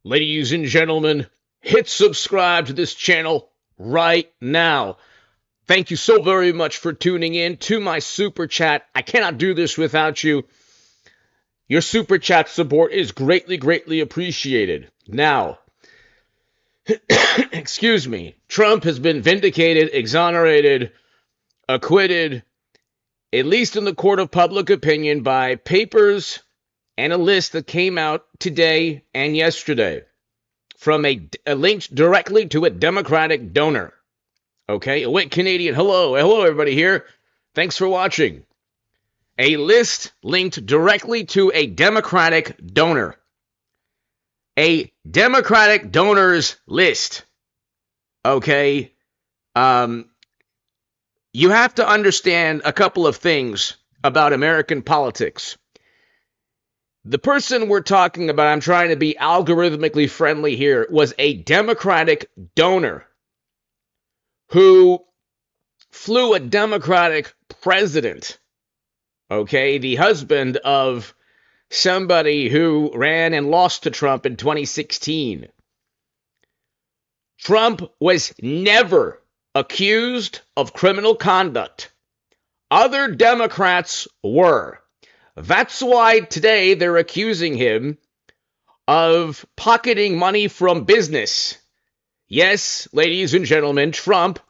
Ladies and gentlemen, hit subscribe to this channel right now. Thank you so very much for tuning in to my super chat. I cannot do this without you. Your super chat support is greatly, greatly appreciated. Now, excuse me, Trump has been vindicated, exonerated, acquitted, at least in the court of public opinion, by papers and a list that came out today and yesterday from a linked directly to a Democratic donor. Okay, a wit Canadian. Hello everybody here. Thanks for watching. A list linked directly to a Democratic donor. A Democratic donors list. Okay, you have to understand a couple of things about American politics. The person we're talking about, I'm trying to be algorithmically friendly here, was a Democratic donor who flew a Democratic president, okay, the husband of somebody who ran and lost to Trump in 2016. Trump was never accused of criminal conduct. Other Democrats were. That's why today they're accusing him of pocketing money from business. Yes, ladies and gentlemen, Trump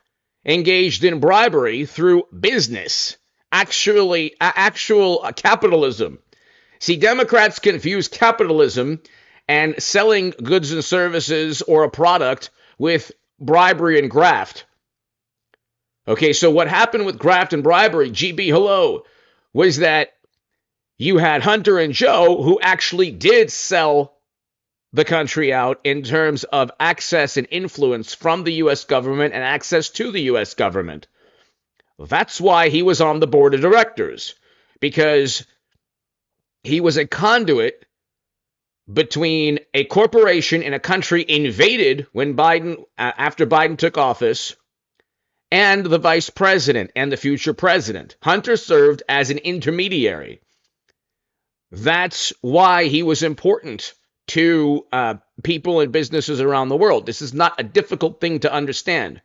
engaged in bribery through business. Actual capitalism. See, Democrats confuse capitalism and selling goods and services or a product with bribery and graft. Okay, so what happened with graft and bribery, GB, hello, was that you had Hunter and Joe who actually did sell the country out in terms of access and influence from the U.S. government and access to the U.S. government. That's why he was on the board of directors, because he was a conduit between a corporation in a country invaded when after Biden took office, and the vice president and the future president. Hunter served as an intermediary. That's why he was important to people and businesses around the world. This is not a difficult thing to understand.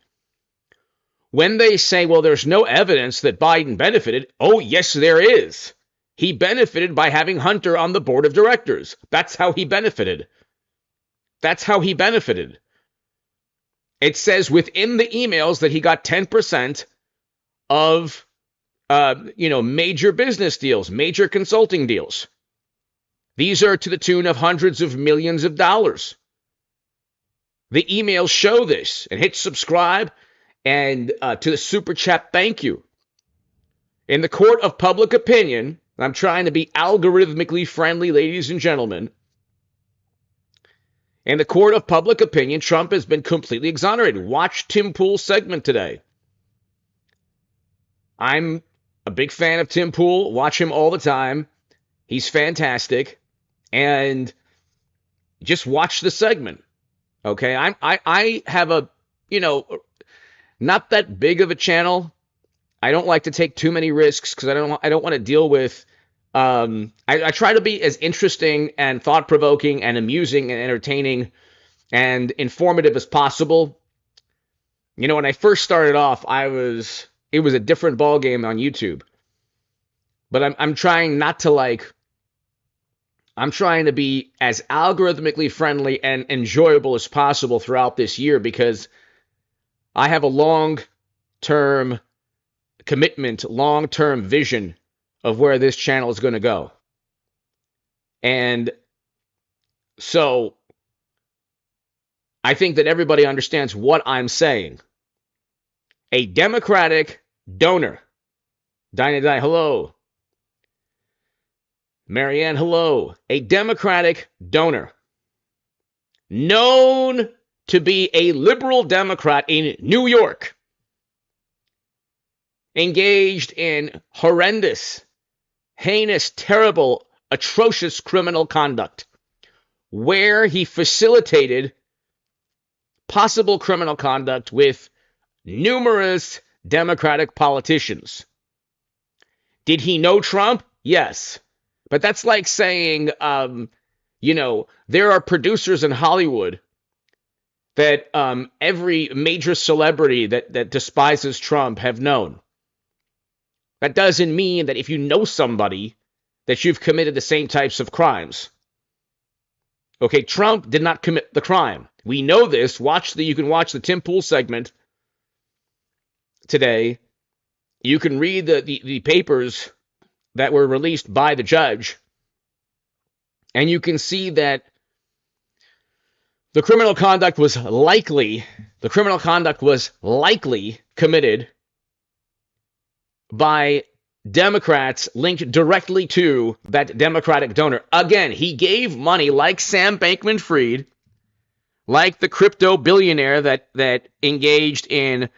When they say, well, there's no evidence that Biden benefited, oh, yes, there is. He benefited by having Hunter on the board of directors. That's how he benefited. That's how he benefited. It says within the emails that he got 10% of, major business deals, major consulting deals. These are to the tune of hundreds of millions of dollars. The emails show this. And hit subscribe, and to the super chat, thank you. In the court of public opinion, I'm trying to be algorithmically friendly, ladies and gentlemen. In the court of public opinion, Trump has been completely exonerated. Watch Tim Pool's segment today. I'm a big fan of Tim Pool. Watch him all the time. He's fantastic. And just watch the segment. Okay, I have a, not that big of a channel. I don't like to take too many risks because I don't want to deal with. I try to be as interesting and thought-provoking and amusing and entertaining and informative as possible. When I first started off, it was a different ballgame on YouTube. But I'm trying not to I'm trying to be as algorithmically friendly and enjoyable as possible throughout this year, because I have a long-term commitment, long-term vision of where this channel is going to go. And so I think that everybody understands what I'm saying. A Democratic donor. Dinah, hello. Marianne, hello. A Democratic donor, known to be a liberal Democrat in New York, engaged in horrendous, heinous, terrible, atrocious criminal conduct, where he facilitated possible criminal conduct with numerous Democratic politicians. Did he know Trump? Yes. But that's like saying, there are producers in Hollywood that every major celebrity that despises Trump have known. That doesn't mean that if you know somebody that you've committed the same types of crimes. Okay, Trump did not commit the crime. We know this. You can watch the Tim Pool segment today. You can read the papers that were released by the judge, and you can see that the criminal conduct was likely committed by Democrats linked directly to that Democratic donor. Again, he gave money like Sam Bankman-Fried, like the crypto billionaire that engaged in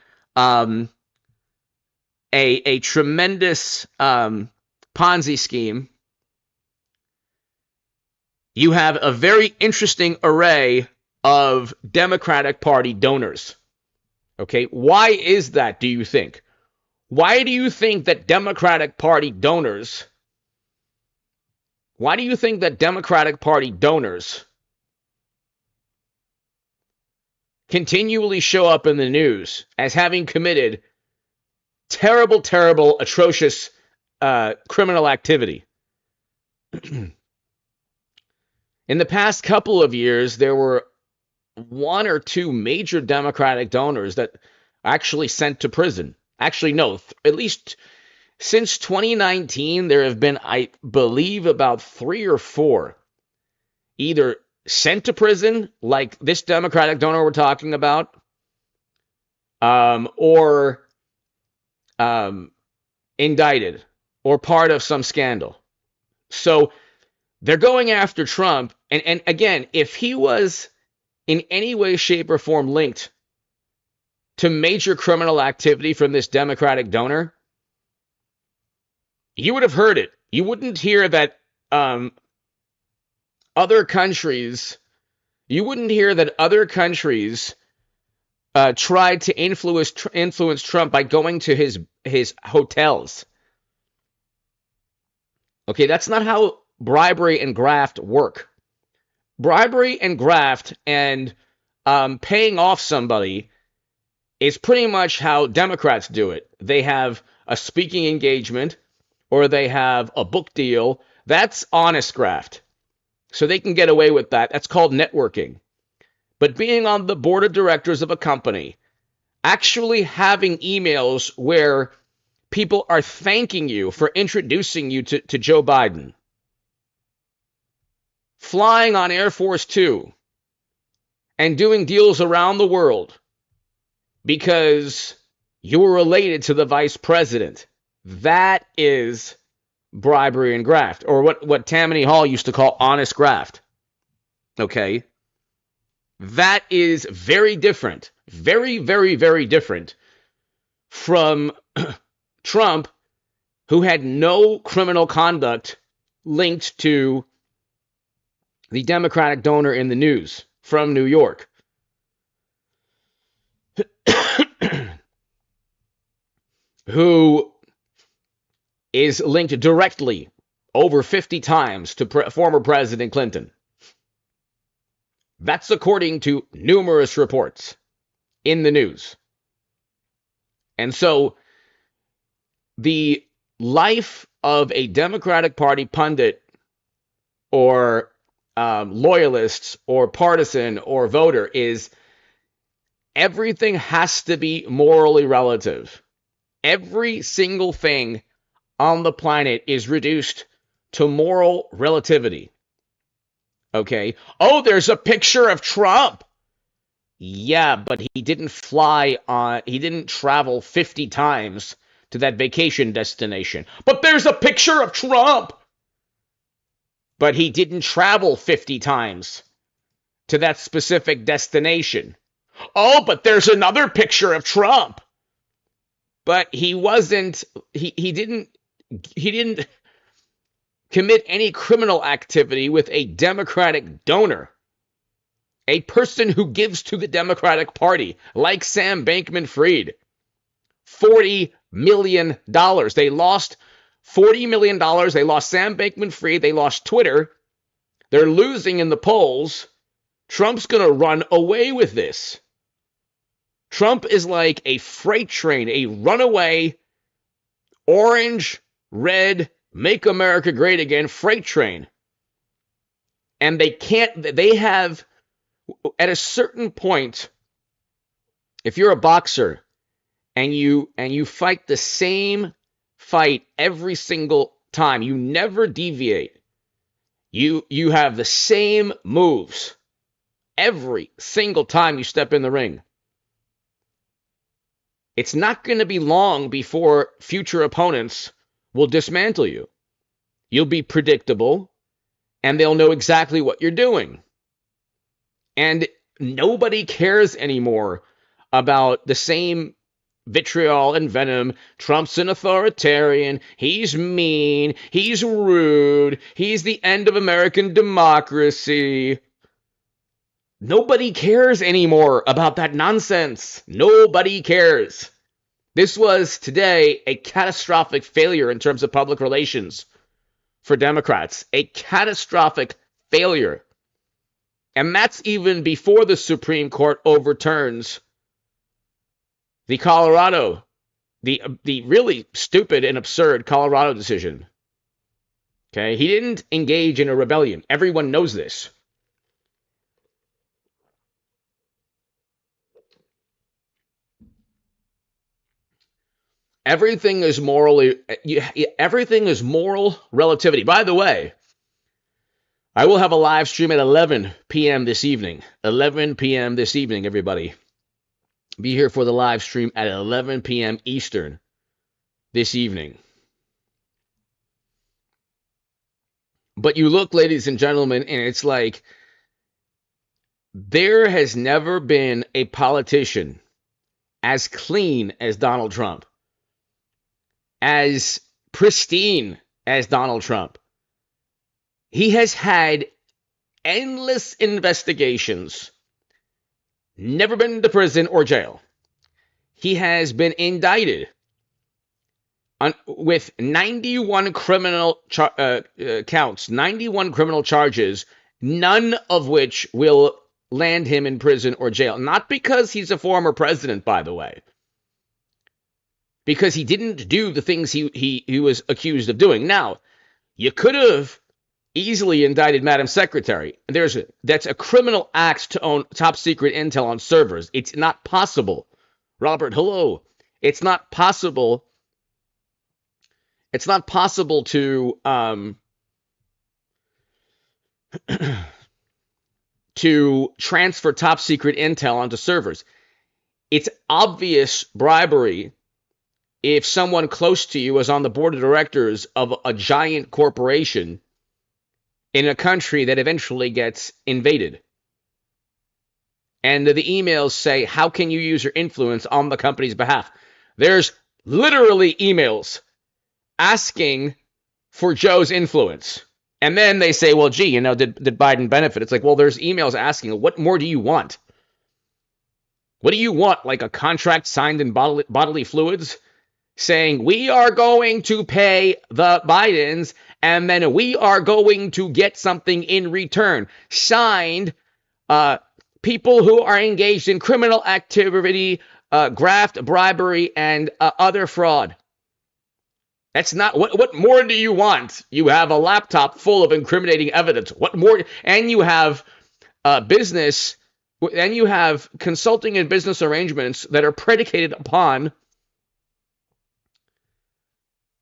a tremendous Ponzi scheme. You have a very interesting array of Democratic Party donors. Okay, why is that, do you think? Why do you think that Democratic Party donors continually show up in the news as having committed terrible, terrible, atrocious criminal activity? In the past couple of years, there were one or two major Democratic donors that actually sent to prison. Actually, no, at least since 2019, there have been, I believe, about 3 or 4 either sent to prison, like this Democratic donor we're talking about, or indicted, or part of some scandal. So they're going after Trump. And again, if he was in any way, shape, or form linked to major criminal activity from this Democratic donor, you would have heard it. You wouldn't hear that other countries tried to influence Trump by going to his hotels. Okay, that's not how bribery and graft work. Bribery and graft and paying off somebody is pretty much how Democrats do it. They have a speaking engagement or they have a book deal. That's honest graft. So they can get away with that. That's called networking. But being on the board of directors of a company, actually having emails where people are thanking you for introducing you to Joe Biden, flying on Air Force Two, and doing deals around the world because you were related to the vice president. That is bribery and graft, or what Tammany Hall used to call honest graft. Okay? That is very different, very, very, very different from Trump, who had no criminal conduct linked to the Democratic donor in the news from New York. Who is linked directly over 50 times to former President Clinton. That's according to numerous reports in the news. And so the life of a Democratic Party pundit or loyalist or partisan or voter is everything has to be morally relative. Every single thing on the planet is reduced to moral relativity. Okay? Oh, there's a picture of Trump. Yeah, but he didn't travel 50 times to that vacation destination. But there's a picture of Trump. But he didn't travel 50 times to that specific destination. Oh, but there's another picture of Trump. But he didn't commit any criminal activity with a Democratic donor, a person who gives to the Democratic Party, like Sam Bankman-Fried. $40 million. They lost $40 million. They lost Sam Bankman-Fried. They lost Twitter. They're losing in the polls. Trump's going to run away with this. Trump is like a freight train, a runaway, orange, red, make America great again freight train. And they have, at a certain point, if you're a boxer and you fight the same fight every single time, you never deviate. You have the same moves every single time you step in the ring. It's not going to be long before future opponents will dismantle you. You'll be predictable, and they'll know exactly what you're doing. And nobody cares anymore about the same vitriol and venom. Trump's an authoritarian. He's mean. He's rude. He's the end of American democracy. Nobody cares anymore about that nonsense. Nobody cares. This was today a catastrophic failure in terms of public relations for Democrats. A catastrophic failure. And that's even before the Supreme Court overturns the Colorado, the really stupid and absurd Colorado decision. Okay, he didn't engage in a rebellion. Everyone knows this. Everything is moral relativity. By the way, I will have a live stream at 11 p.m. this evening. 11 p.m. this evening, everybody. Be here for the live stream at 11 p.m. Eastern this evening. But you look, ladies and gentlemen, and it's like there has never been a politician as clean as Donald Trump, as pristine as Donald Trump. He has had endless investigations, never been to prison or jail. He has been indicted with 91 criminal counts, 91 criminal charges, none of which will land him in prison or jail. Not because he's a former president, by the way. Because he didn't do the things he was accused of doing. Now, you could have easily indicted Madam Secretary. That's a criminal act to own top secret intel on servers. It's not possible. Robert, hello. It's not possible. It's not possible to to transfer top secret intel onto servers. It's obvious bribery if someone close to you is on the board of directors of a giant corporation in a country that eventually gets invaded. And the emails say, how can you use your influence on the company's behalf? There's literally emails asking for Joe's influence. And then they say, well, gee, did Biden benefit? It's like, well, there's emails asking, what more do you want? What do you want? Like a contract signed in bodily fluids saying, we are going to pay the Bidens and then we are going to get something in return. Signed, people who are engaged in criminal activity, graft, bribery, and other fraud. That's not, what more do you want? You have a laptop full of incriminating evidence. What more? And you have business, and you have consulting and business arrangements that are predicated upon.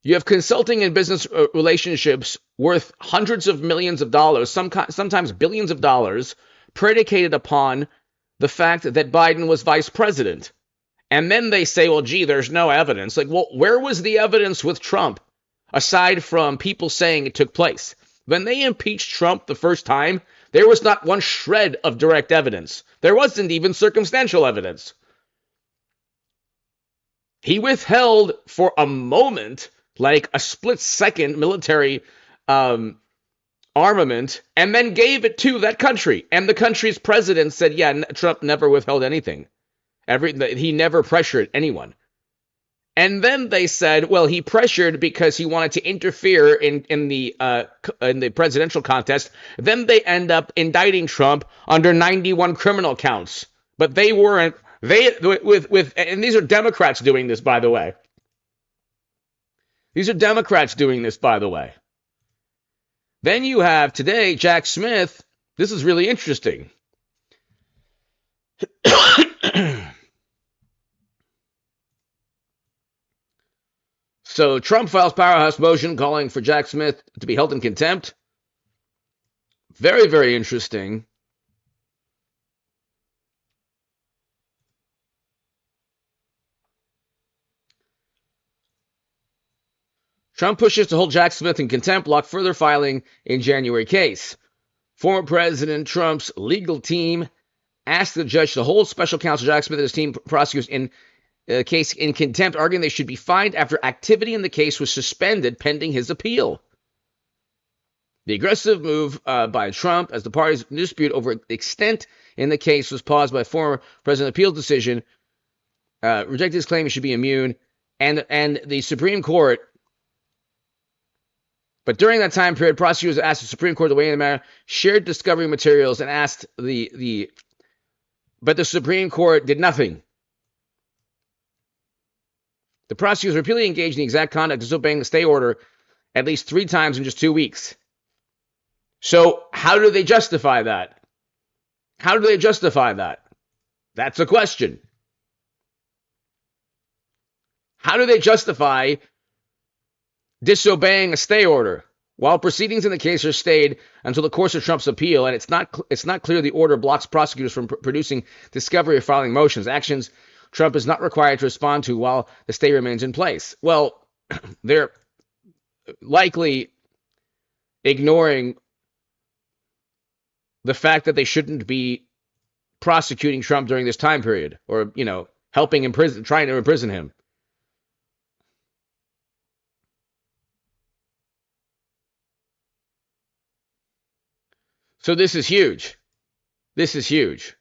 You have consulting and business relationships worth hundreds of millions of dollars, sometimes billions of dollars, predicated upon the fact that Biden was vice president. And then they say, well, gee, there's no evidence. Like, well, where was the evidence with Trump, aside from people saying it took place? When they impeached Trump the first time, there was not one shred of direct evidence. There wasn't even circumstantial evidence. He withheld for a moment, like a split-second military armament, and then gave it to that country. And the country's president said, yeah, Trump never withheld anything. He never pressured anyone. And then they said, well, he pressured because he wanted to interfere in the presidential contest. Then they end up indicting Trump under 91 criminal counts. But they weren't. And these are Democrats doing this, by the way. These are Democrats doing this, by the way. Then you have today Jack Smith. This is really interesting. So Trump files powerhouse motion calling for Jack Smith to be held in contempt. Very, very interesting. Trump pushes to hold Jack Smith in contempt, block further filing in January case. Former President Trump's legal team asked the judge to hold special counsel Jack Smith and his team prosecutors in case in contempt, arguing they should be fined after activity in the case was suspended pending his appeal. The aggressive move by Trump as the parties dispute over the extent in the case was paused by former President appeals decision, rejected his claim he should be immune, and the Supreme Court. But during that time period, prosecutors asked the Supreme Court to weigh in the matter, shared discovery materials, and asked but the Supreme Court did nothing. The prosecutors repeatedly engaged in the exact conduct, disobeying the stay order at least 3 times in just 2 weeks. So how do they justify that? How do they justify that? That's a question. How do they justify disobeying a stay order while proceedings in the case are stayed until the course of Trump's appeal, and it's not clear the order blocks prosecutors from producing discovery or filing motions, actions Trump is not required to respond to while the stay remains in place? Well, they're likely ignoring the fact that they shouldn't be prosecuting Trump during this time period, or, helping imprison, trying to imprison him. So this is huge. This is huge.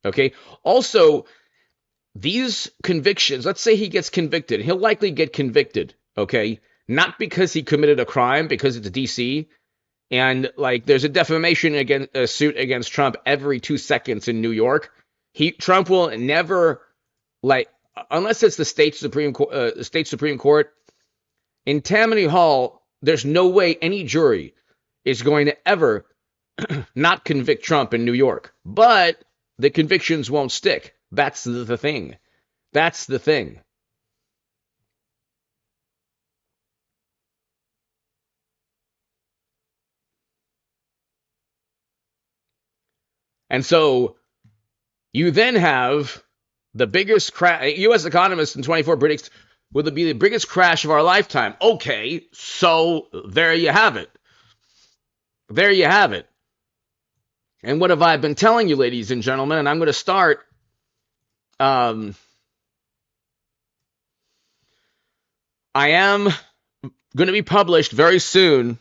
Okay. Also, these convictions, let's say he gets convicted. He'll likely get convicted. Okay. Not because he committed a crime, because it's DC. And there's a defamation suit against Trump every 2 seconds in New York. Trump will never, unless it's the state Supreme Court, in Tammany Hall, there's no way any jury is going to ever not convict Trump in New York. But the convictions won't stick. That's the thing. That's the thing. And so you then have the biggest crash. U.S. economists in 24 predicts will it be the biggest crash of our lifetime. Okay, so there you have it. There you have it. And what have I been telling you, ladies and gentlemen? And I'm going to start. I am going to be published very soon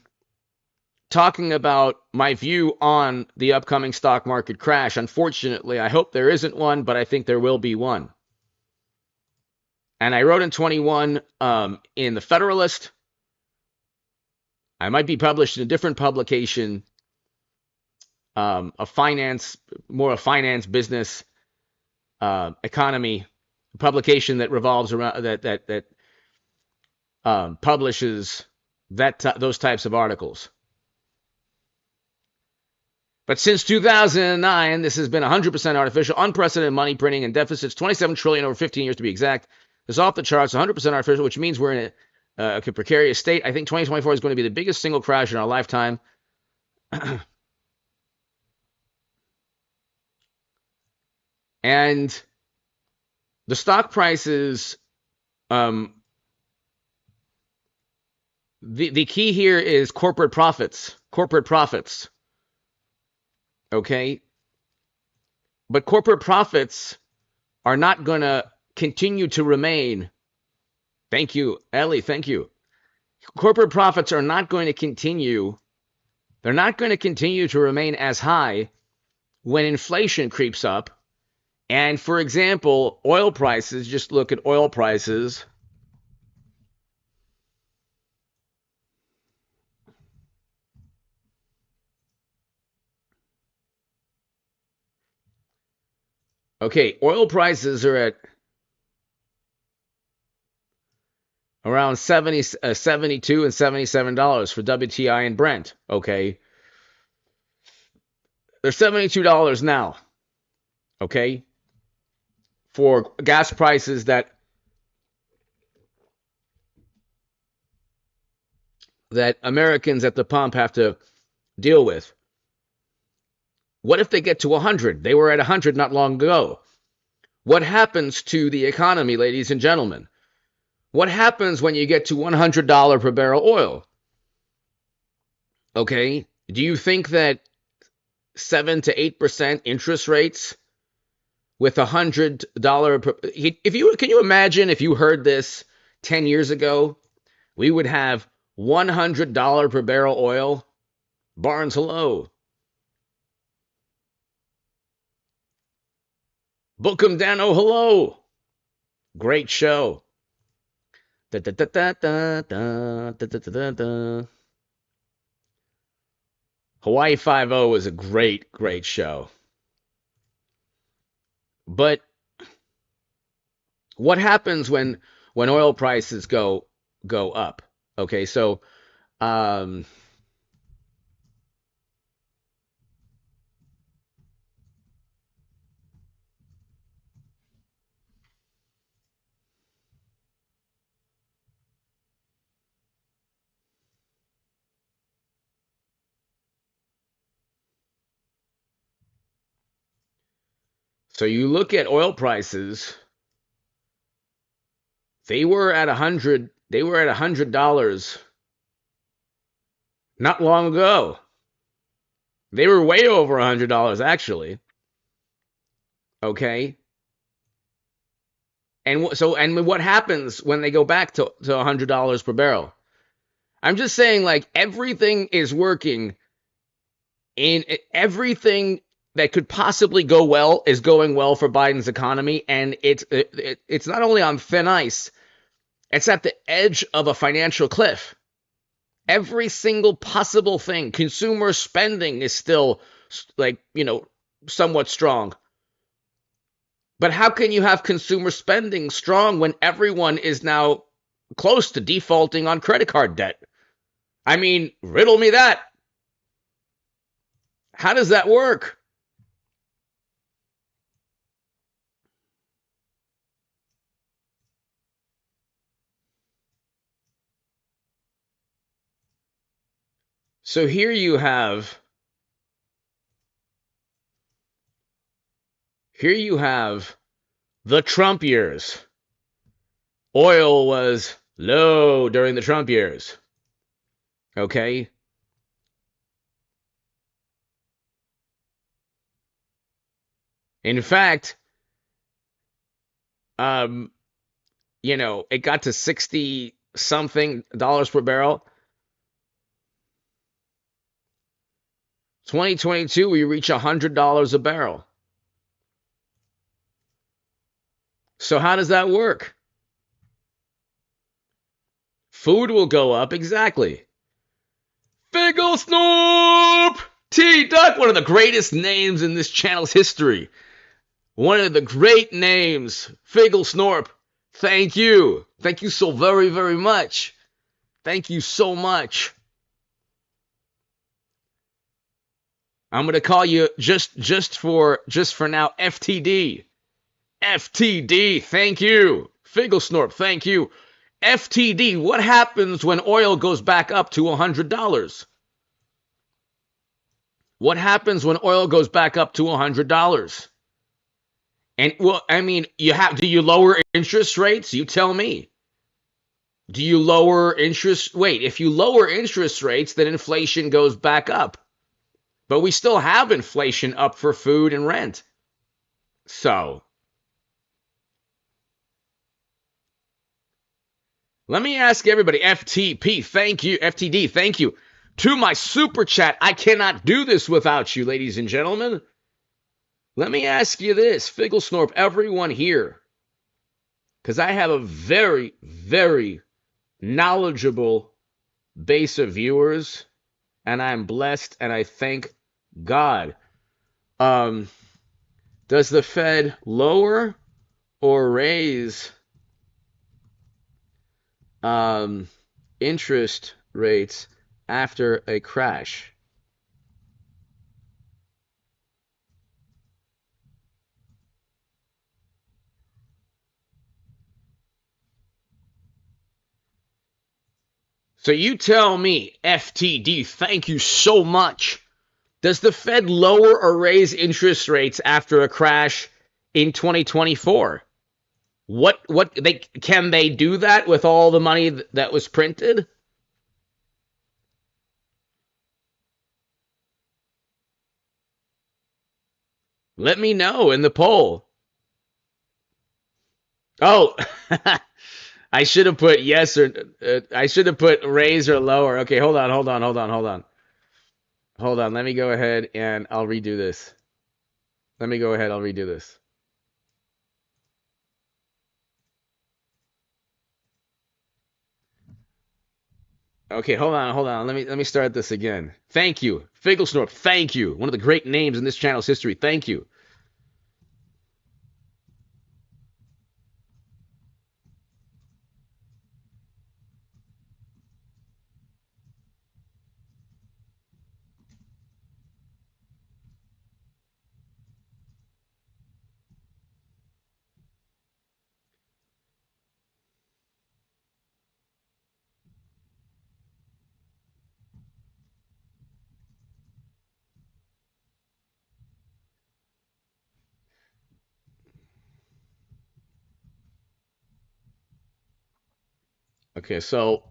talking about my view on the upcoming stock market crash. Unfortunately, I hope there isn't one, but I think there will be one. And I wrote in 21 in the Federalist. I might be published in a different publication, a finance business, economy publication that revolves around that publishes those types of articles. But since 2009, this has been 100% artificial, unprecedented money printing and deficits, $27 trillion over 15 years to be exact. It's off the charts, 100% artificial, which means we're in a precarious state. I think 2024 is going to be the biggest single crash in our lifetime. And the stock prices, the key here is corporate profits. Corporate profits. Okay? But corporate profits are not going to continue to remain. Thank you, Ellie. Thank you. Corporate profits are not going to continue. They're not going to continue to remain as high when inflation creeps up. And for example, oil prices, just look at oil prices. Okay, oil prices are at around 72 and $77 for WTI and Brent. Okay, they're $72 now. Okay, for gas prices that Americans at the pump have to deal with. What if they get to 100? They were at 100 not long ago. What happens to the economy, ladies and gentlemen? What happens when you get to $100 per barrel oil? Okay, do you think that 7 to 8% interest rates with $100 per, if you can you imagine if you heard this 10 years ago, we would have $100 per barrel oil? Barnes, hello. Bookham Dano, hello. Great show. Da, da, da, da, da, da, da, da, da, da. Hawaii Five-0 was a great, great show. But what happens when oil prices go up? Okay, so um, so you look at oil prices, they were at $100 not long ago. They were way over $100 actually. Okay. And what happens when they go back to $100 per barrel? I'm just saying, like, everything is working in everything that could possibly go well is going well for Biden's economy, and it's not only on thin ice, it's at the edge of a financial cliff. Every single possible thing, consumer spending is still like, somewhat strong. But how can you have consumer spending strong when everyone is now close to defaulting on credit card debt? I mean, riddle me that. How does that work? So here you have the Trump years. Oil was low during the Trump years. Okay? In fact, um, it got to 60 something dollars per barrel. 2022, we reach $100 a barrel. So how does that work? Food will go up, exactly. Figglesnorp! T-Duck, one of the greatest names in this channel's history. One of the great names, Figglesnorp. Thank you. Thank you so very, very much. Thank you so much. I'm gonna call you just for now FTD. FTD, thank you. Figglesnorp, thank you. FTD, what happens when oil goes back up to $100? What happens when oil goes back up to $100? And well, I mean, do you lower interest rates? You tell me. Do you lower interest? Wait, if you lower interest rates, then inflation goes back up. But we still have inflation up for food and rent. So, let me ask everybody, FTP, thank you, FTD, thank you. To my super chat, I cannot do this without you, ladies and gentlemen. Let me ask you this, Figglesnorp, everyone here, because I have a very, very knowledgeable base of viewers, and I'm blessed, and I thank God. Does the Fed lower or raise um, interest rates after a crash? So you tell me, FTD, thank you so much. Does the Fed lower or raise interest rates after a crash in 2024? What they can they do that with all the money that was printed? Let me know in the poll. Oh, I should have put yes or I should have put raise or lower. Okay, hold on. Let me go ahead and I'll redo this. Let me go ahead. I'll redo this. Okay, hold on. Let me start this again. Thank you, Figglesnorp. Thank you. One of the great names in this channel's history. Thank you. Okay, so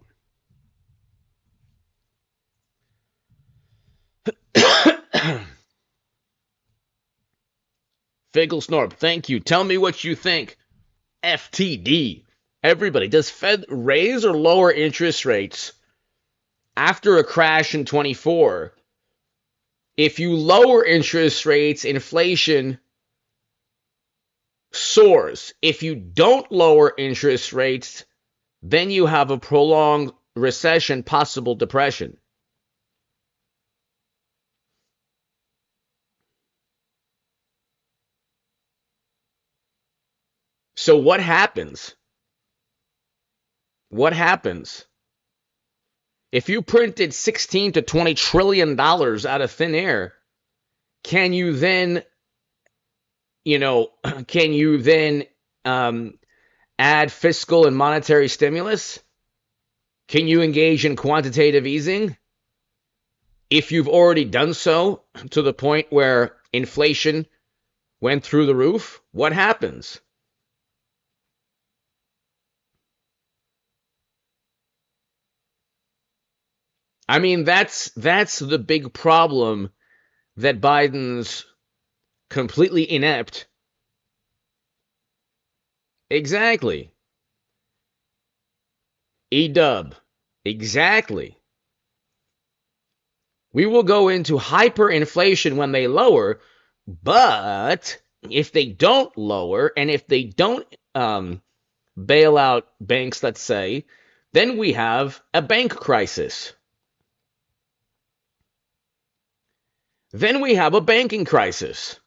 Figglesnorp, thank you. Tell me what you think. FTD. Everybody, does Fed raise or lower interest rates after a crash in 24? If you lower interest rates, inflation soars. If you don't lower interest rates, then you have a prolonged recession, possible depression. So what happens? What happens? If you printed 16 to 20 trillion dollars out of thin air, can you then, can you then add fiscal and monetary stimulus? Can you engage in quantitative easing? If you've already done so to the point where inflation went through the roof, what happens? I mean, that's the big problem that Biden's completely inept. Exactly. E-dub. Exactly. We will go into hyperinflation when they lower, but if they don't lower and if they don't bail out banks, let's say, then we have a bank crisis. Then we have a banking crisis.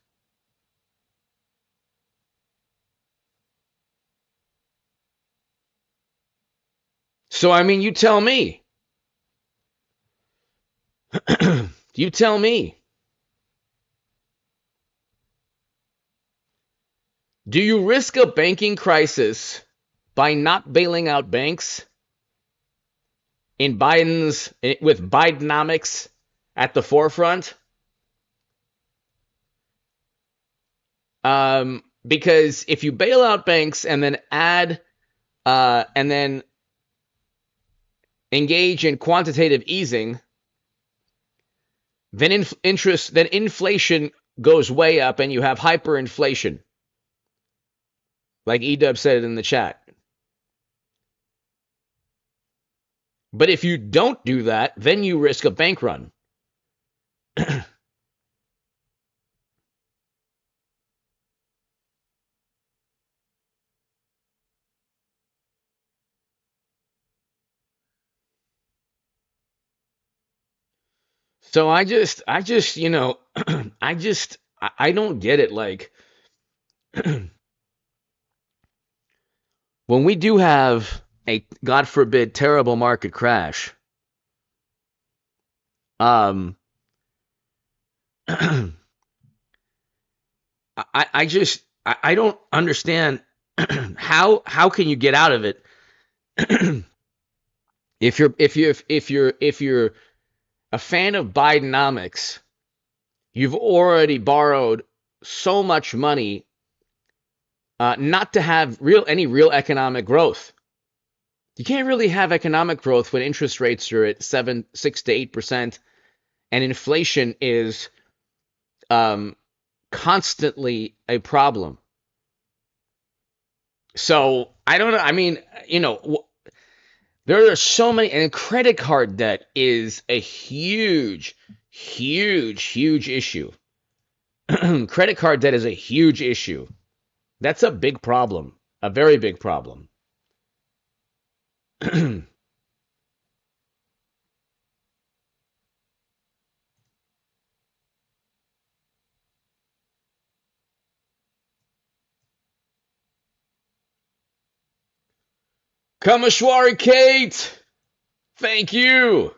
So, I mean, you tell me. You tell me. Do you risk a banking crisis by not bailing out banks with Bidenomics at the forefront? Because if you bail out banks and then and then engage in quantitative easing, then inflation goes way up and you have hyperinflation, like Edub said it in the chat. But if you don't do that, then you risk a bank run. So I just, I don't get it. Like, when we do have a, God forbid, terrible market crash, um, I don't understand how can you get out of it if you're a fan of Bidenomics. You've already borrowed so much money not to have any real economic growth. You can't really have economic growth when interest rates are at 6 to 8%, and inflation is constantly a problem. So I don't know. I mean, there are so many, and credit card debt is a huge, huge, huge issue. Credit card debt is a huge issue. That's a big problem, a very big problem. Kamashwari Kate, thank you.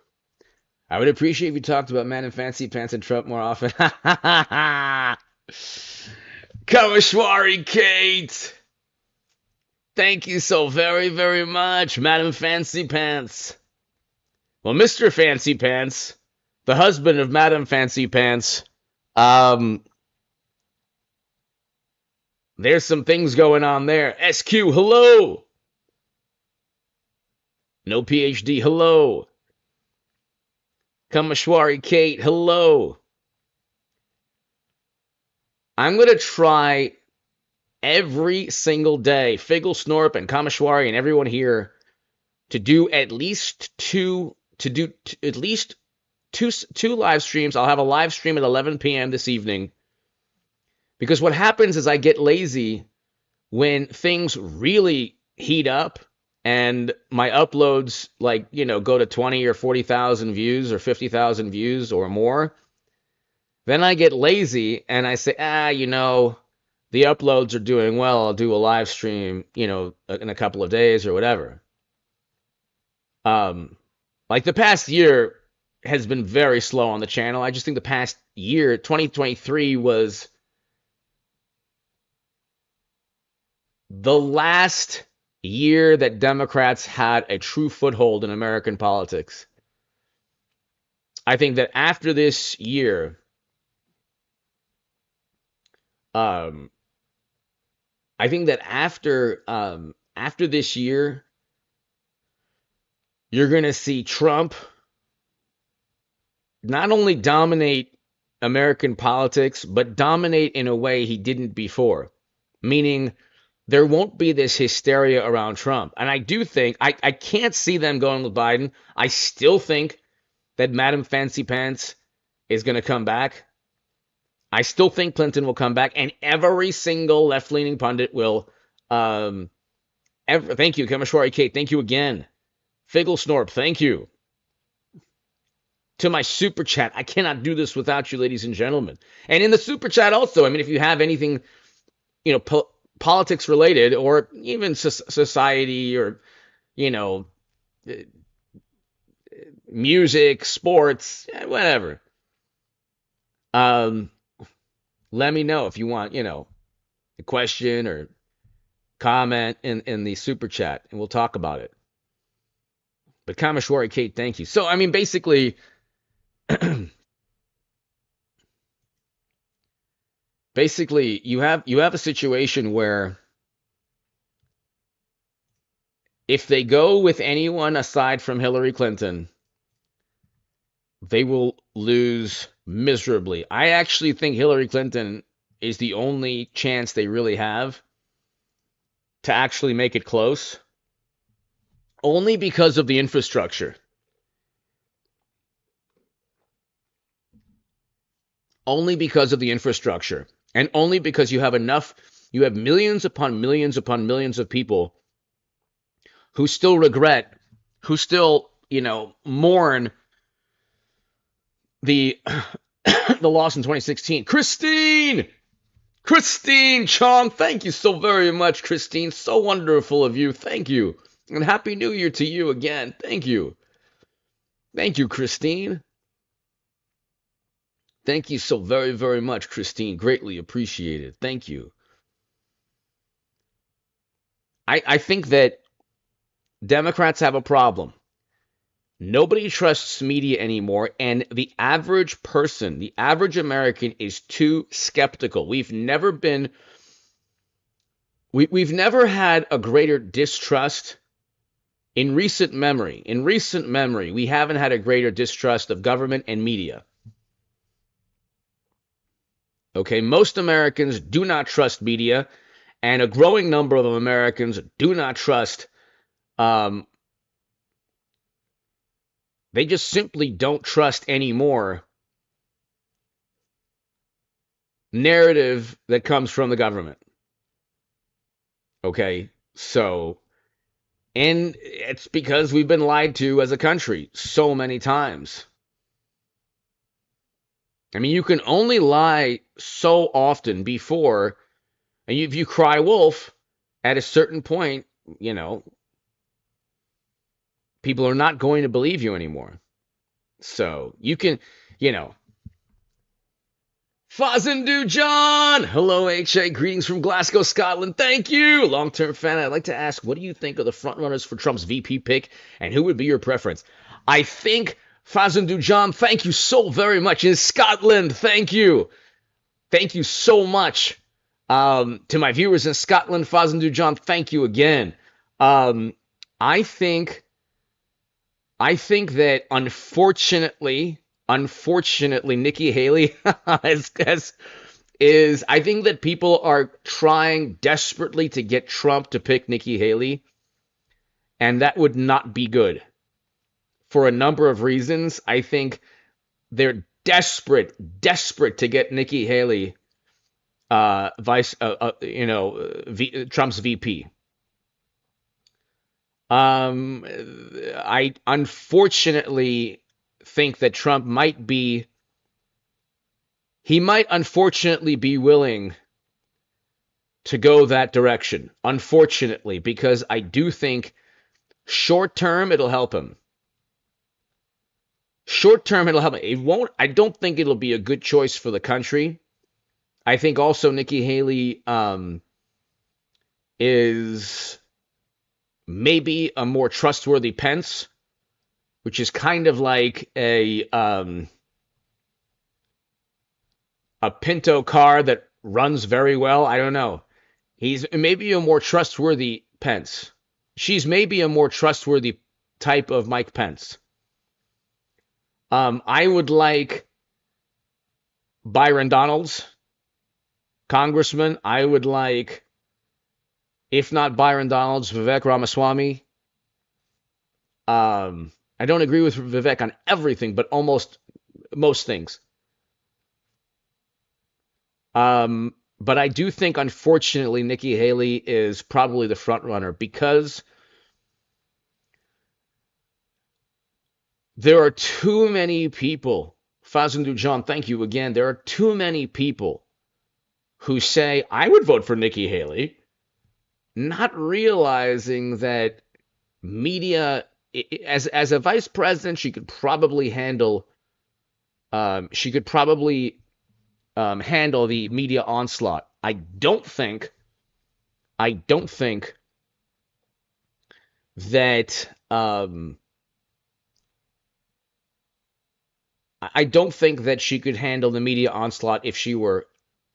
I would appreciate if you talked about Man in Fancy Pants and Trump more often. Kamashwari Kate, thank you so very, very much, Madam Fancy Pants. Well, Mr. Fancy Pants, the husband of Madam Fancy Pants, there's some things going on there. SQ, hello. No PhD, hello. Kamashwari Kate, hello. I'm going to try every single day, Figgle, Snorp, and Kamashwari, and everyone here, to do at least two live streams. I'll have a live stream at 11 p.m. this evening. Because what happens is I get lazy when things really heat up and my uploads go to 20 or 40,000 views or 50,000 views or more. Then I get lazy and I say, the uploads are doing well. I'll do a live stream, in a couple of days or whatever. Like the past year has been very slow on the channel. I just think the past year, 2023, was the last year that Democrats had a true foothold in American politics. I think that after this year, after this year, you're going to see Trump not only dominate American politics, but dominate in a way he didn't before. Meaning, there won't be this hysteria around Trump. And I do think, I can't see them going with Biden. I still think that Madam Fancy Pants is going to come back. I still think Clinton will come back. And every single left-leaning pundit will. Thank you, Kamashwari Kate. Thank you again. Figgle Snorp, thank you. To my super chat, I cannot do this without you, ladies and gentlemen. And in the super chat also, I mean, if you have anything, politics related, or even society, or music, sports, whatever, let me know if you want a question or comment in the super chat, and we'll talk about it. But Kamashwari Kate, thank you. So I mean, basically you have a situation where if they go with anyone aside from Hillary Clinton, they will lose miserably. I actually think Hillary Clinton is the only chance they really have to actually make it close, only because of the infrastructure. Only because of the infrastructure. And only because you have millions upon millions upon millions of people who still regret, who still, mourn the the loss in 2016. Christine! Christine Chong, thank you so very much, Christine. So wonderful of you. Thank you. And Happy New Year to you again. Thank you. Thank you, Christine. Thank you so very, very much, Christine. Greatly appreciated. Thank you. I think that Democrats have a problem. Nobody trusts media anymore, and the average person, the average American, is too skeptical. We've never had a greater distrust in recent memory. In recent memory, we haven't had a greater distrust of government and media. Okay, most Americans do not trust media, and a growing number of Americans do not trust. They just simply don't trust anymore narrative that comes from the government. Okay, so, and it's because we've been lied to as a country so many times. I mean, you can only lie so often before, and if you cry wolf, at a certain point, people are not going to believe you anymore. So you can, Fazendu John! Hello, HA. Greetings from Glasgow, Scotland. Thank you! Long-term fan, I'd like to ask, what do you think of the frontrunners for Trump's VP pick, and who would be your preference? I think, Fazendu John, thank you so very much. In Scotland, thank you. Thank you so much. To my viewers in Scotland, Fazendu John, thank you again. I think that unfortunately, Nikki Haley is. I think that people are trying desperately to get Trump to pick Nikki Haley, and that would not be good for a number of reasons. I think they're desperate to get Nikki Haley, Trump's VP. I unfortunately think that Trump might unfortunately be willing to go that direction. Unfortunately, because I do think short term it'll help him. Short term it'll help him. It won't. I don't think it'll be a good choice for the country. I think also Nikki Haley is maybe a more trustworthy Pence, which is kind of like a Pinto car that runs very well. I don't know. He's maybe a more trustworthy Pence. She's maybe a more trustworthy type of Mike Pence. I would like Byron Donalds, Congressman. I would like, if not Byron Donalds, Vivek Ramaswamy. I don't agree with Vivek on everything, but almost most things. But I do think, unfortunately, Nikki Haley is probably the front runner because there are too many people. Fazendu John, thank you again. There are too many people who say, I would vote for Nikki Haley, not realizing that media, as a vice president, she could probably handle handle the media onslaught. I don't think that I don't think that she could handle the media onslaught if she were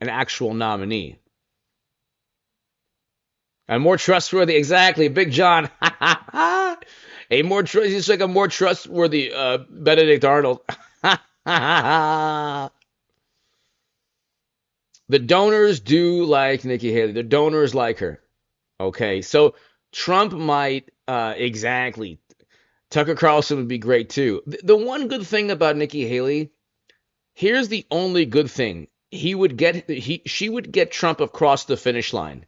an actual nominee. And more trustworthy, exactly, Big John. He's like a more trustworthy Benedict Arnold. The donors do like Nikki Haley. The donors like her. Okay, so Trump might, exactly. Tucker Carlson would be great too. The one good thing about Nikki Haley, here's the only good thing. She would get Trump across the finish line.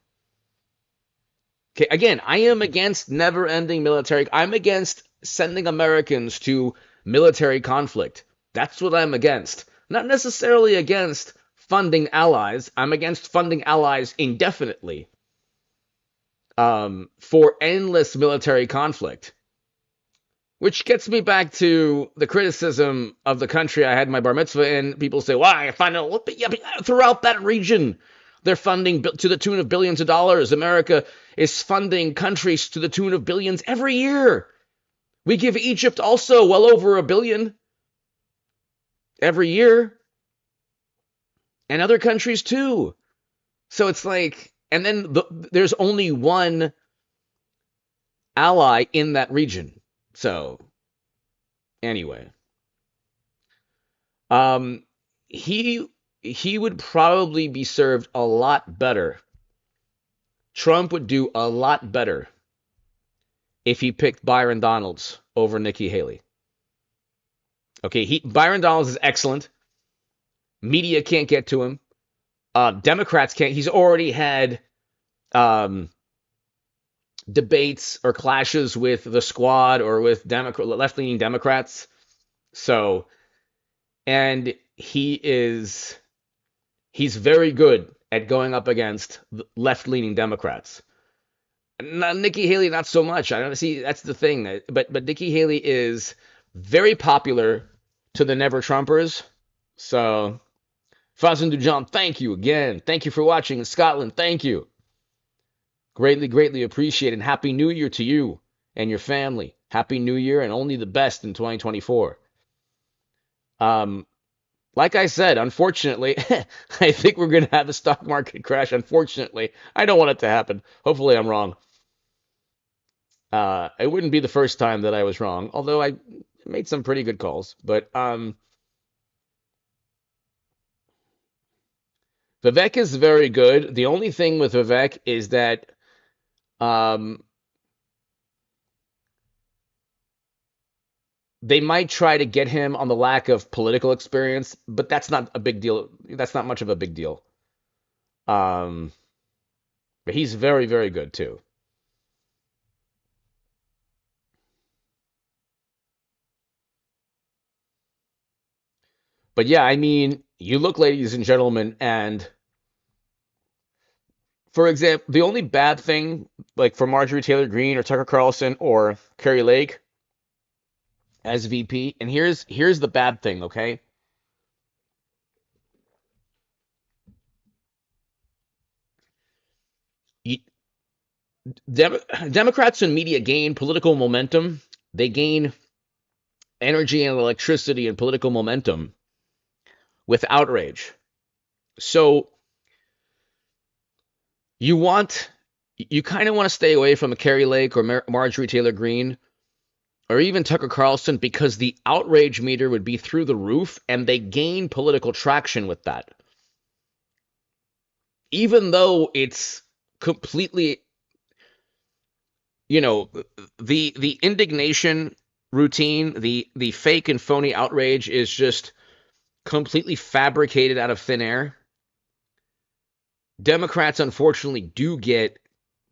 Okay, again, I am against never-ending military. I'm against sending Americans to military conflict. That's what I'm against. Not necessarily against funding allies. I'm against funding allies indefinitely for endless military conflict. Which gets me back to the criticism of the country I had my bar mitzvah in. People say, why? I find out throughout that region, they're funding to the tune of billions of dollars. America is funding countries to the tune of billions every year. We give Egypt also well over $1 billion every year. And other countries too. So it's like, and then there's only one ally in that region. So, anyway, he would probably be served a lot better. Trump would do a lot better if he picked Byron Donalds over Nikki Haley. Okay, Byron Donalds is excellent. Media can't get to him. Democrats can't. He's already had debates or clashes with the squad or with left-leaning Democrats. So, and he's very good at going up against left-leaning Democrats. Nikki Haley, not so much. I don't see. That's the thing. But Nikki Haley is very popular to the Never Trumpers. So, Fazan Dujan, thank you again. Thank you for watching in Scotland. Thank you. Greatly, greatly appreciate it. And Happy New Year to you and your family. Happy New Year and only the best in 2024. Like I said, unfortunately, I think we're going to have a stock market crash. Unfortunately, I don't want it to happen. Hopefully, I'm wrong. It wouldn't be the first time that I was wrong, although I made some pretty good calls. But Vivek is very good. The only thing with Vivek is that they might try to get him on the lack of political experience, but that's not a big deal. That's not much of a big deal. But he's very, very good too. But yeah, I mean, you look, ladies and gentlemen, and for example, the only bad thing, like for Marjorie Taylor Greene or Tucker Carlson or Carrie Lake as VP, and here's the bad thing, okay? Democrats and media gain political momentum. They gain energy and electricity and political momentum with outrage. So you kind of want to stay away from a Carrie Lake or Marjorie Taylor Greene or even Tucker Carlson because the outrage meter would be through the roof and they gain political traction with that. Even though it's completely, the indignation routine, the fake and phony outrage is just completely fabricated out of thin air. Democrats, unfortunately, do get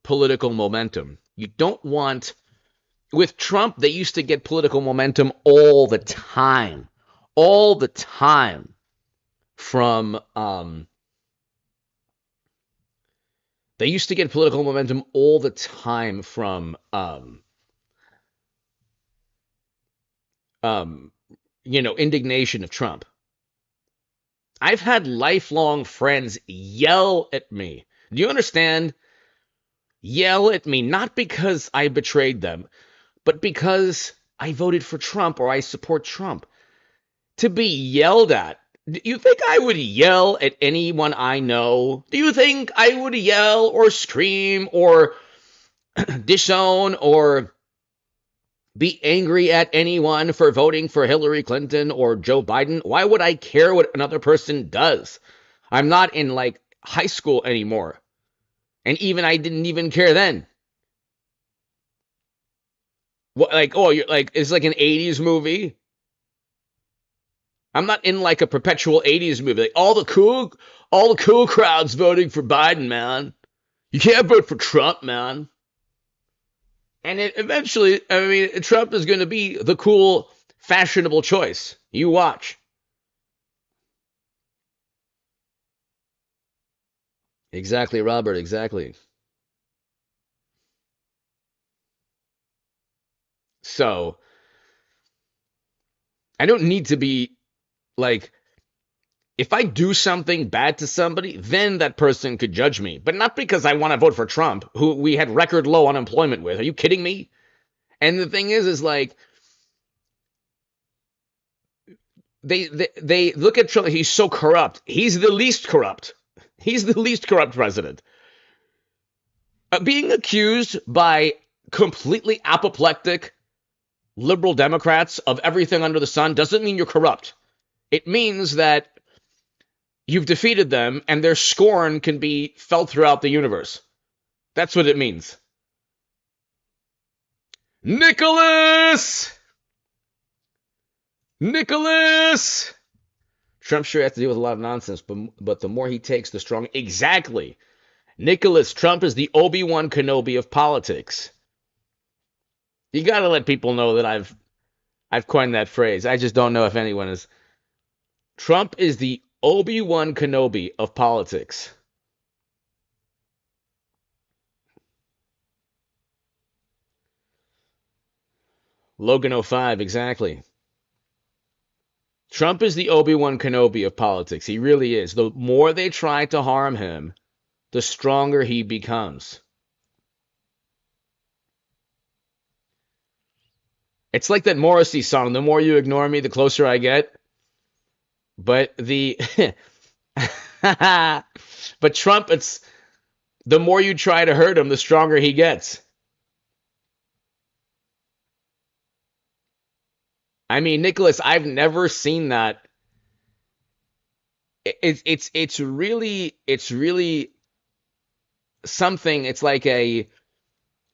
political momentum. You don't want... With Trump, they used to get political momentum all the time. All the time from... They used to get political momentum all the time from... indignation of Trump. I've had lifelong friends yell at me. Do you understand? Yell at me, not because I betrayed them, but because I voted for Trump or I support Trump. To be yelled at. Do you think I would yell at anyone I know? Do you think I would yell or scream or disown or be angry at anyone for voting for Hillary Clinton or Joe Biden? Why would I care what another person does? I'm not in like high school anymore. And even I didn't even care then. What, like, oh, you're like, it's like an 80s movie. I'm not in like a perpetual 80s movie. Like all the cool crowds voting for Biden, man. You can't vote for Trump, man. And eventually, I mean, Trump is going to be the cool, fashionable choice. You watch. Exactly, Robert, exactly. So I don't need to be like, if I do something bad to somebody, then that person could judge me, but not because I want to vote for Trump, who we had record low unemployment with. Are you kidding me? And the thing is like, they look at Trump. He's so corrupt. He's the least corrupt. He's the least corrupt president. Being accused by completely apoplectic liberal Democrats of everything under the sun doesn't mean you're corrupt. It means that you've defeated them and their scorn can be felt throughout the universe. That's what it means. Nicholas! Nicholas! Trump sure has to deal with a lot of nonsense, but the more he takes, the stronger. Exactly. Nicholas, Trump is the Obi-Wan Kenobi of politics. You got to let people know that I've coined that phrase. I just don't know if anyone is. Trump is the Obi-Wan Kenobi of politics. Logan 05, exactly. Trump is the Obi-Wan Kenobi of politics. He really is. The more they try to harm him, the stronger he becomes. It's like that Morrissey song, "The more you ignore me, the closer I get." But but Trump, it's the more you try to hurt him, the stronger he gets. I mean, Nicholas, I've never seen that. It's really something. It's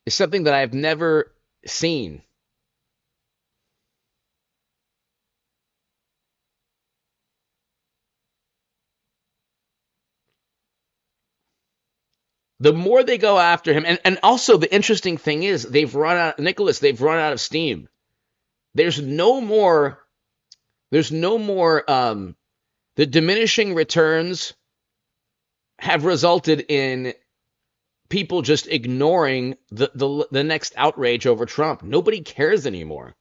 something that I've never seen. The more they go after him, and also the interesting thing is they've run out of steam. There's no more there's no more the diminishing returns have resulted in people just ignoring the next outrage over Trump. Nobody cares anymore.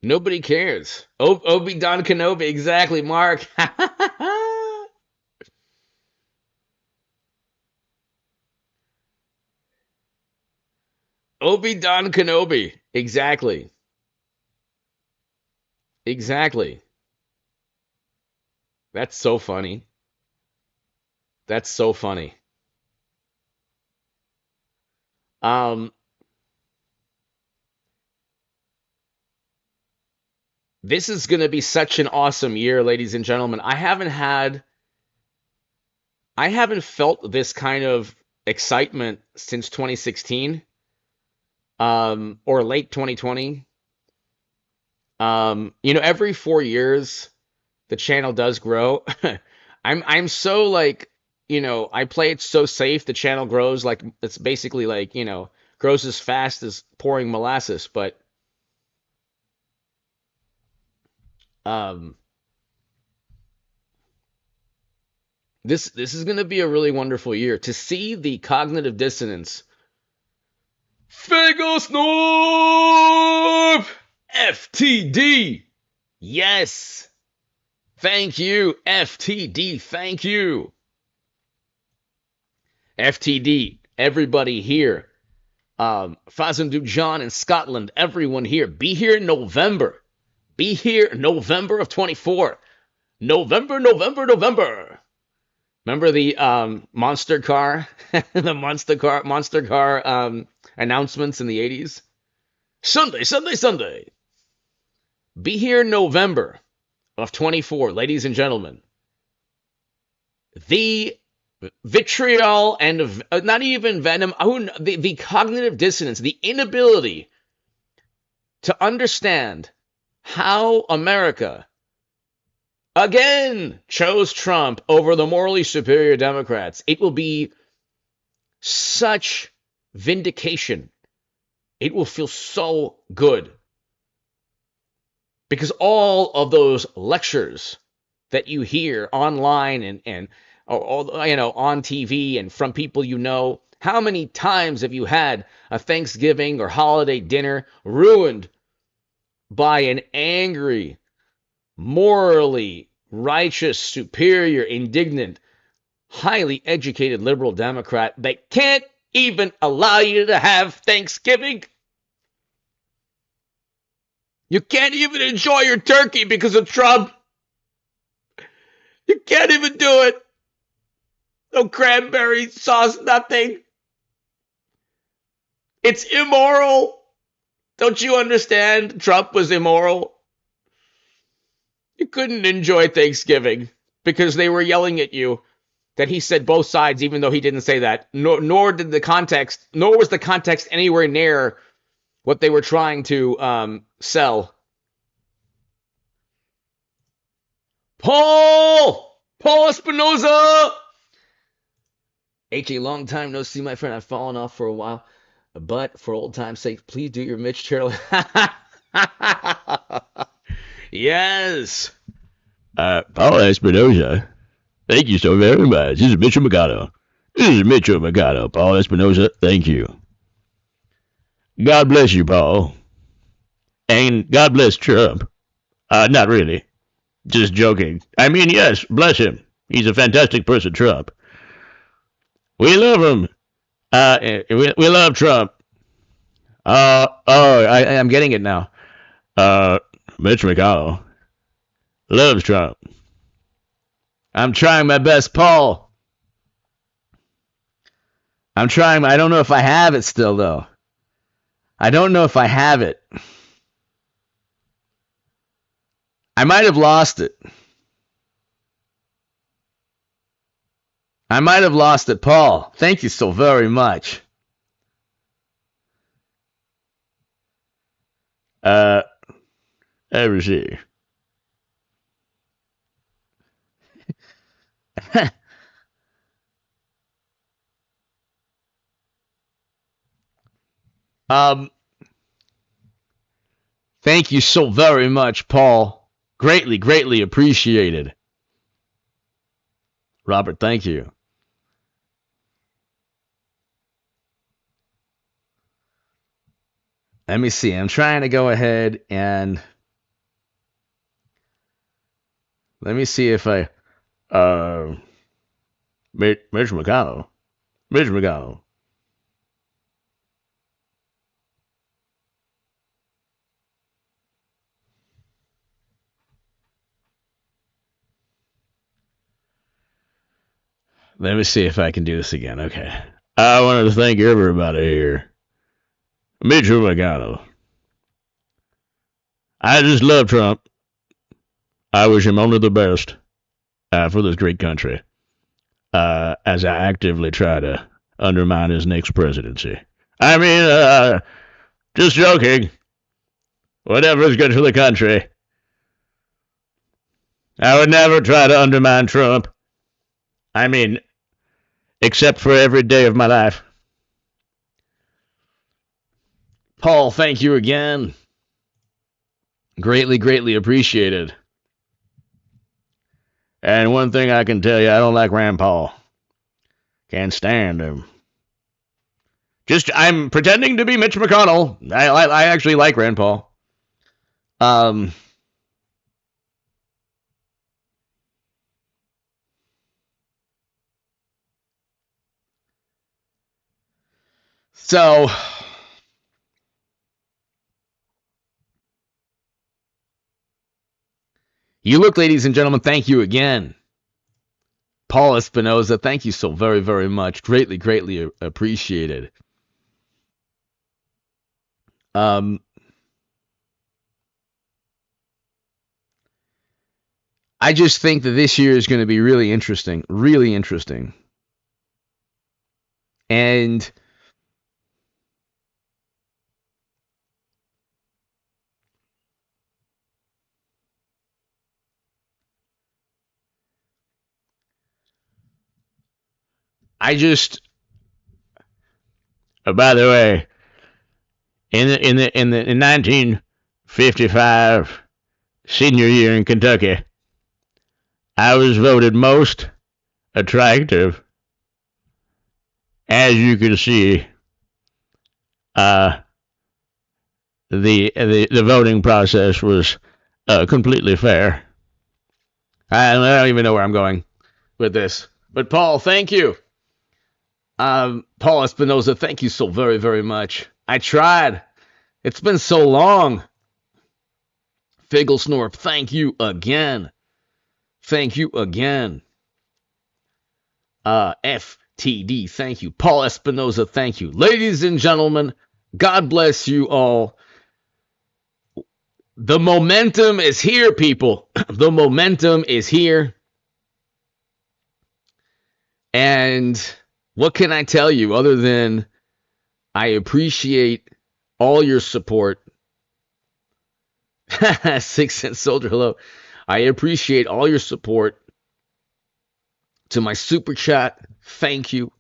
Nobody cares. Obi Don Kenobi, exactly, Mark. Obi Don Kenobi, exactly, exactly. That's so funny. That's so funny. Um, this is going to be such an awesome year, ladies and gentlemen. I haven't felt this kind of excitement since 2016, or late 2020. Every 4 years the channel does grow. I'm so like, I play it so safe. The channel grows like it's basically like, grows as fast as pouring molasses. But um, this is going to be a really wonderful year to see the cognitive dissonance. Fagos North! FTD! Yes! Thank you, FTD. Thank you. FTD, everybody here. Fazandu John in Scotland, everyone here. Be here in November. Be here November of 24. November, November, November. Remember the monster car, the monster car announcements in the 80s? Sunday, Sunday, Sunday. Be here November of 24, ladies and gentlemen. The vitriol and not even venom, the cognitive dissonance, the inability to understand how America again chose Trump over the morally superior Democrats. It will be such vindication. It will feel so good because all of those lectures that you hear online and or, on TV and from people you know, how many times have you had a Thanksgiving or holiday dinner ruined by an angry, morally righteous, superior, indignant, highly educated liberal Democrat that can't even allow you to have Thanksgiving? You can't even enjoy your turkey because of Trump. You can't even do it. No cranberry sauce, nothing. It's immoral. Don't you understand? Trump was immoral. You couldn't enjoy Thanksgiving because they were yelling at you that he said both sides, even though he didn't say that. Nor was the context anywhere near what they were trying to sell. Paul Espinoza! H, a long time no see, my friend. I've fallen off for a while. But for old time's sake, please do your Mitch Turley. Yes. Paul Espinoza, thank you so very much. This is Mitchell McConnell. Paul Espinoza, thank you. God bless you, Paul. And God bless Trump. Not really. Just joking. I mean, yes, bless him. He's a fantastic person, Trump. We love him. We love Trump. I'm getting it now. Mitch McConnell loves Trump. I'm trying my best, Paul. I'm trying. I don't know if I have it still, though. I don't know if I have it. I might have lost it. Paul. Thank you so very much. Ever see? Thank you so very much, Paul. Greatly, greatly appreciated. Robert, thank you. Let me see. I'm trying to go ahead and let me see if I Mitch McConnell. Let me see if I can do this again. Okay. I wanted to thank everybody here. Mitchell McConnell. I just love Trump. I wish him only the best for this great country as I actively try to undermine his next presidency. I mean, just joking. Whatever is good for the country. I would never try to undermine Trump. I mean, except for every day of my life. Paul, thank you again. Greatly, greatly appreciated. And one thing I can tell you, I don't like Rand Paul. Can't stand him. I'm pretending to be Mitch McConnell. I actually like Rand Paul. So, you look, ladies and gentlemen, thank you again. Paul Espinoza, thank you so very, very much. Greatly, greatly appreciated. I just think that this year is going to be really interesting. Really interesting. And By the way, in 1955 senior year in Kentucky, I was voted most attractive. As you can see, the voting process was completely fair. I don't even know where I'm going with this. But Paul, thank you. Paul Espinoza, thank you so very, very much. I tried. It's been so long. Figglesnorp, thank you again. Thank you again. FTD, thank you. Paul Espinoza, thank you. Ladies and gentlemen, God bless you all. The momentum is here, people. The momentum is here. And what can I tell you other than I appreciate all your support. 6 Cent Soldier, hello. I appreciate all your support. To my super chat, thank you.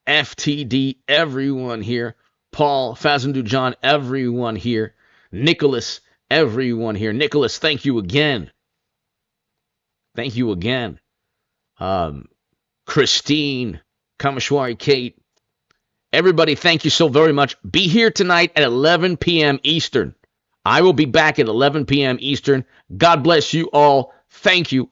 FTD, everyone here. Paul, Fazendu John, everyone here. Nicholas, everyone here. Nicholas, thank you again. Thank you again. Christine, Kamashwari, Kate. Everybody, thank you so very much. Be here tonight at 11 p.m. Eastern. I will be back at 11 p.m. Eastern. God bless you all. Thank you.